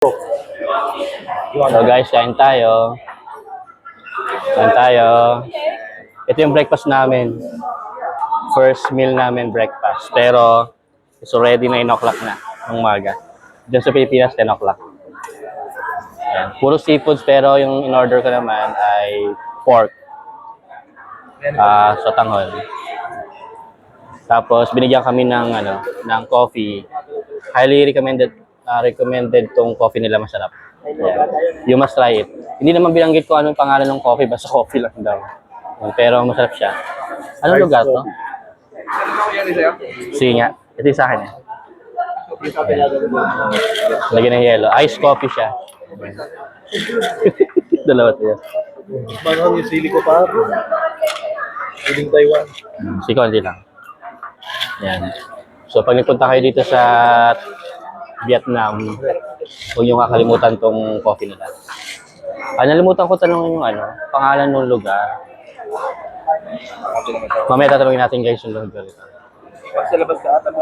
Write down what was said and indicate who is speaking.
Speaker 1: So guys, kain tayo. Kain tayo. Ito yung breakfast namin. First meal namin breakfast. Pero it's already 9 o'clock na ng umaga. Diyan sa Pilipinas, 10 o'clock. Ayan. Puro seafoods pero yung in-order ko naman ay pork. Sa tanghon. Tapos binigyan kami ng coffee. Highly recommended tong coffee nila, masarap. Yeah. You must try it. Hindi naman binanggit ko anong pangalan ng coffee, basta coffee lang daw. Pero masarap siya. Anong lugar to? Sige nga. Ito yung sa akin eh. Lagyan ng yelo. Ice coffee siya. Dalawa siya.
Speaker 2: Manghang yung sili ko pa. Siling Taiwan.
Speaker 1: Sige, hindi lang. Yan. So pag nagpunta kayo dito sa Vietnam, huwag niyo kakalimutan tong coffee nila. Nalimutan ko tanongin yung pangalan ng lugar. Mamaya tatanungin natin guys yung lugar ito.
Speaker 2: Pag sa labas ka ata,